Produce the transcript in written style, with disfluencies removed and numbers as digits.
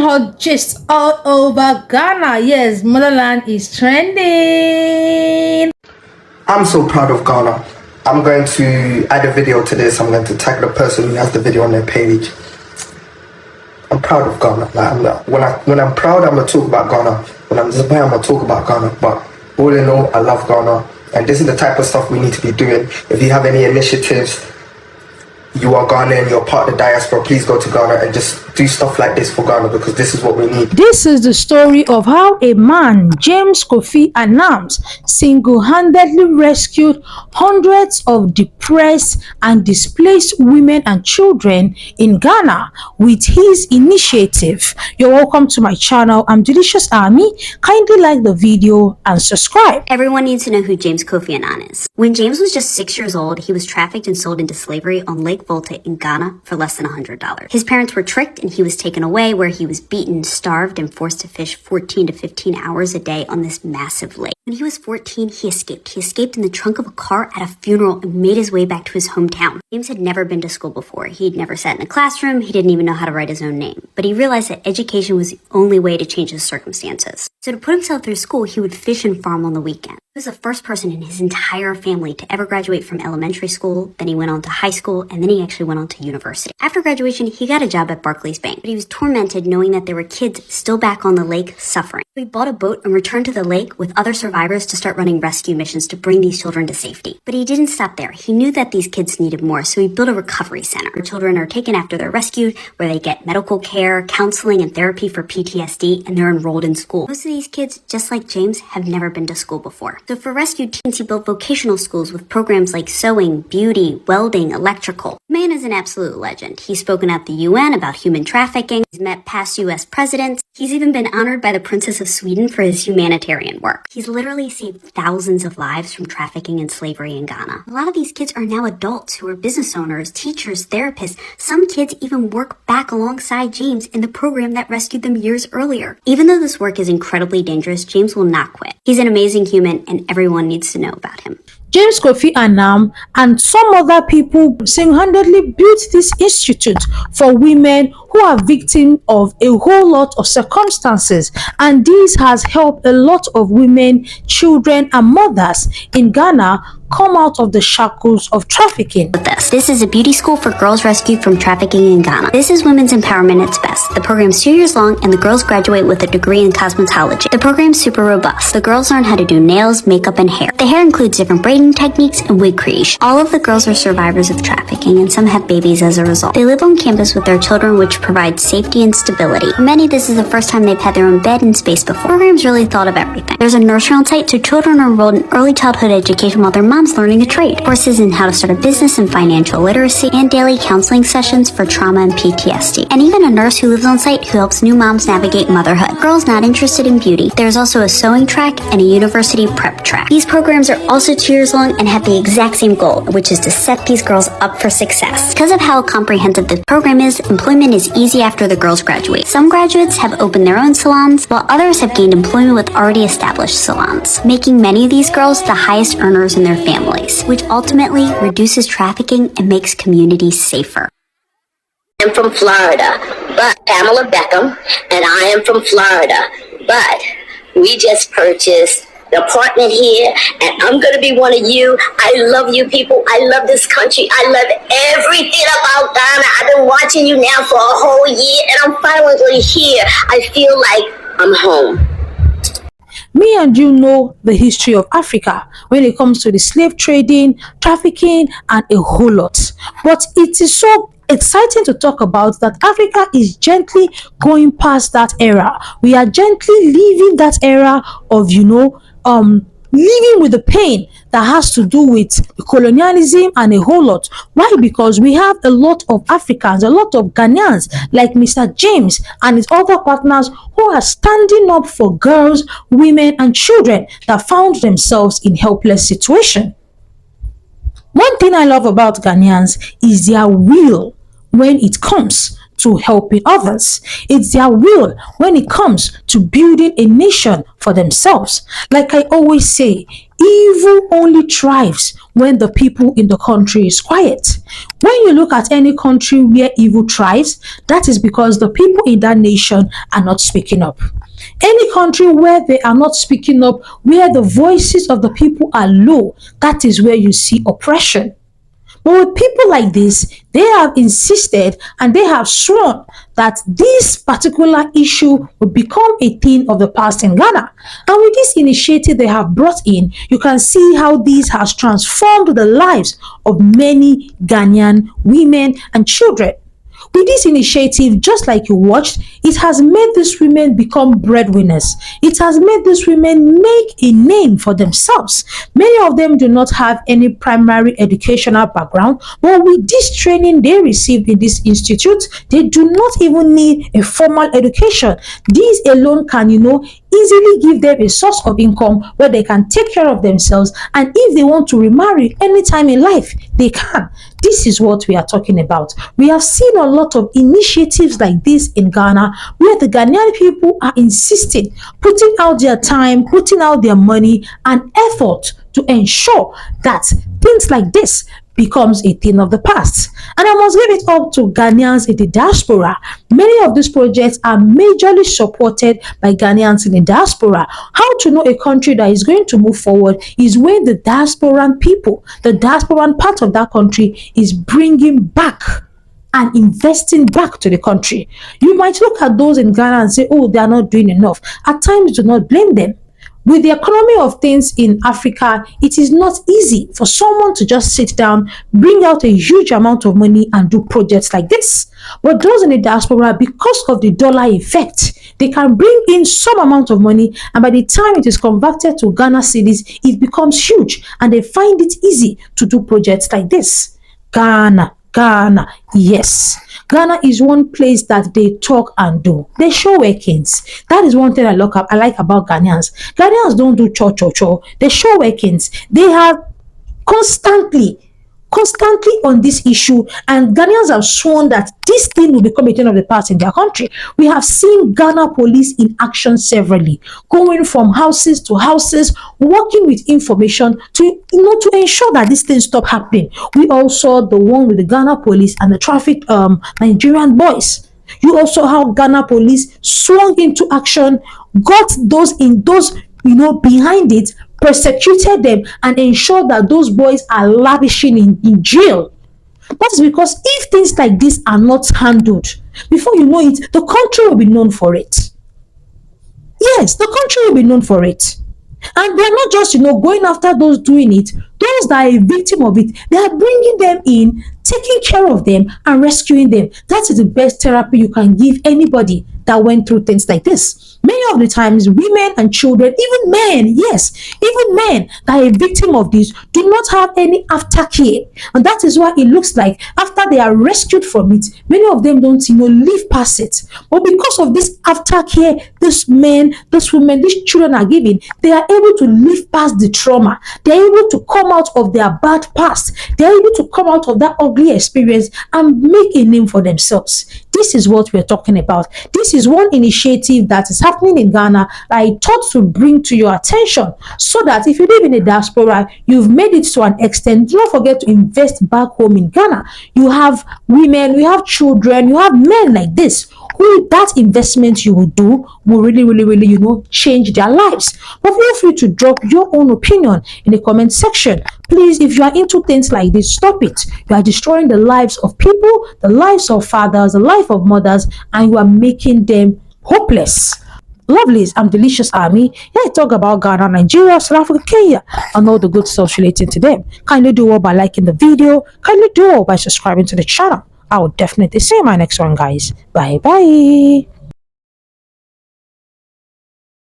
hot gist all over Ghana. Yes, motherland is trending. I'm so proud of Ghana. I'm going to add a video to this. I'm going to tag the person who has the video on their page. I'm proud of Ghana. When I'm proud, I'm gonna talk about Ghana. When I'm disappointed, I'm gonna talk about Ghana. But all in all, I love Ghana, and this is the type of stuff we need to be doing. If you have any initiatives, you are Ghanaian, you're part of the diaspora, please go to Ghana and just do stuff like this for Ghana, because this is what we need. This is the story of how a man, James Kofi Annan, single-handedly rescued hundreds of depressed and displaced women and children in Ghana with his initiative. You're welcome to my channel. I'm Delicious Army. Kindly like the video and subscribe. Everyone needs to know who James Kofi Annan is. When James was just 6 years old, he was trafficked and sold into slavery on Lake Volta in Ghana for less than $100. His parents were tricked and he was taken away, where he was beaten, starved, and forced to fish 14 to 15 hours a day on this massive lake. When he was 14, he escaped. He escaped in the trunk of a car at a funeral and made his way back to his hometown. James had never been to school before. He'd never sat in a classroom. He didn't even know how to write his own name. But he realized that education was the only way to change his circumstances. So to put himself through school, he would fish and farm on the weekend. He was the first person in his entire family to ever graduate from elementary school. Then he went on to high school, and then he actually went on to university. After graduation, he got a job at Barclays Bank, but he was tormented knowing that there were kids still back on the lake suffering. So he bought a boat and returned to the lake with other survivors to start running rescue missions to bring these children to safety. But he didn't stop there. He knew that these kids needed more, so he built a recovery center where children are taken after they're rescued, where they get medical care, counseling, and therapy for PTSD, and they're enrolled in school. Most of these kids, just like James, have never been to school before. So for rescued teens, he built vocational schools with programs like sewing, beauty, welding, electrical. The man is an absolute legend. He's spoken at the UN about human trafficking. He's met past US presidents. He's even been honored by the Princess of Sweden for his humanitarian work. He's literally saved thousands of lives from trafficking and slavery in Ghana. A lot of these kids are now adults who are business owners, teachers, therapists. Some kids even work back alongside James in the program that rescued them years earlier. Even though this work is incredibly dangerous, James will not quit. He's an amazing human, and everyone needs to know about him. James Kofi Annan and some other people single-handedly built this institute for women who are victims of a whole lot of circumstances, and this has helped a lot of women, children, and mothers in Ghana come out of the shackles of trafficking. This is a beauty school for girls rescued from trafficking in Ghana. This is women's empowerment at its best. The program's 2 years long, and the girls graduate with a degree in cosmetology. The program's super robust. The girls learn how to do nails, makeup, and hair. The hair includes different braiding techniques and wig creation. All of the girls are survivors of trafficking, and some have babies as a result. They live on campus with their children, which provides safety and stability. For many, this is the first time they've had their own bed and space before. The program's really thought of everything. There's a nursery on site, so children are enrolled in early childhood education while their mom's learning a trade. Courses in how to start a business and financial literacy, and daily counseling sessions for trauma and PTSD. And even a nurse who lives on site who helps new moms navigate motherhood. Girls not interested in beauty, there's also a sewing track and a university prep track. These programs are also 2 years long and have the exact same goal, which is to set these girls up for success. Because of how comprehensive this program is, employment is easy after the girls graduate. Some graduates have opened their own salons, while others have gained employment with already established salons, making many of these girls the highest earners in their families, which ultimately reduces trafficking and makes communities safer. I'm from Florida, but Pamela Beckham, and I am from Florida, but we just purchased the apartment here, and I'm going to be one of you. I love you people. I love this country. I love everything about Ghana. I've been watching you now for a whole year, and I'm finally here. I feel like I'm home. Me and you know the history of Africa when it comes to the slave trading, trafficking, and a whole lot. But it is so exciting to talk about that Africa is gently going past that era. We are gently leaving that era of, living with the pain that has to do with colonialism and a whole lot. Why? Because we have a lot of Africans, a lot of Ghanaians like Mr. James and his other partners who are standing up for girls, women, and children that found themselves in helpless situation. One thing I love about Ghanaians is their will when it comes to helping others. It's their will when it comes to building a nation for themselves. Like I always say, evil only thrives when the people in the country is quiet. When you look at any country where evil thrives, that is because the people in that nation are not speaking up. Any country where they are not speaking up, where the voices of the people are low, that is where you see oppression. But with people like this, they have insisted and they have sworn that this particular issue will become a thing of the past in Ghana. And with this initiative they have brought in, you can see how this has transformed the lives of many Ghanaian women and children. With this initiative, just like you watched, it has made these women become breadwinners. It has made these women make a name for themselves. Many of them do not have any primary educational background, but with this training they received in this institute, they do not even need a formal education. This alone can, easily give them a source of income where they can take care of themselves, and if they want to remarry anytime in life, they can. This is what we are talking about. We have seen a lot of initiatives like this in Ghana where the Ghanaian people are insisting, putting out their time, putting out their money and effort to ensure that things like this becomes a thing of the past. And I must give it up to Ghanaians in the diaspora. Many of these projects are majorly supported by Ghanaians in the diaspora. How to know a country that is going to move forward is when the diasporan people, the diasporan part of that country is bringing back and investing back to the country. You might look at those in Ghana and say, oh, they are not doing enough. At times, do not blame them. With the economy of things in Africa, it is not easy for someone to just sit down, bring out a huge amount of money and do projects like this. But those in the diaspora, because of the dollar effect, they can bring in some amount of money, and by the time it is converted to Ghana cedis, it becomes huge and they find it easy to do projects like this. Ghana, yes. Ghana is one place that they talk and do. They show workings. That is one thing I like about Ghanaians. Ghanaians don't do cho. They show workings. They have constantly on this issue, and Ghanaians have sworn that this thing will become a thing of the past in their country. We have seen Ghana police in action severally, going from houses to houses, working with information to ensure that this thing stop happening. We all saw the one with the Ghana police and the traffic Nigerian boys. You also how Ghana police swung into action, got those behind it, persecuted them and ensured that those boys are lavishing in jail. That is because if things like this are not handled, before you know it, the country will be known for it. Yes, the country will be known for it. And they're not just, going after those doing it. Those that are a victim of it, they are bringing them in, taking care of them and rescuing them. That is the best therapy you can give anybody that went through things like this. Many of the times, women and children, even men, yes, even men that are a victim of this do not have any aftercare. And that is why it looks like after they are rescued from it, many of them don't, live past it. But because of this aftercare, these men, these women, these children are given, they are able to live past the trauma. They are able to come out of their bad past. They are able to come out of that ugly experience and make a name for themselves. This is what we're talking about. This is one initiative that is happening in Ghana that I thought to bring to your attention, so that if you live in a diaspora, you've made it to an extent, do not forget to invest back home in Ghana. You have women, you have children, you have men like this, who that investment you will do will really, change their lives. But feel free to drop your own opinion in the comment section. Please, if you are into things like this, stop it. You are destroying the lives of people, the lives of fathers, the life of mothers, and you are making them hopeless. Lovelies, I'm Delicious Army. Here I talk about Ghana, Nigeria, South Africa, Kenya, and all the good stuff relating to them. Kindly do all by liking the video. Kindly do all by subscribing to the channel. I will definitely see you in my next one, guys. Bye.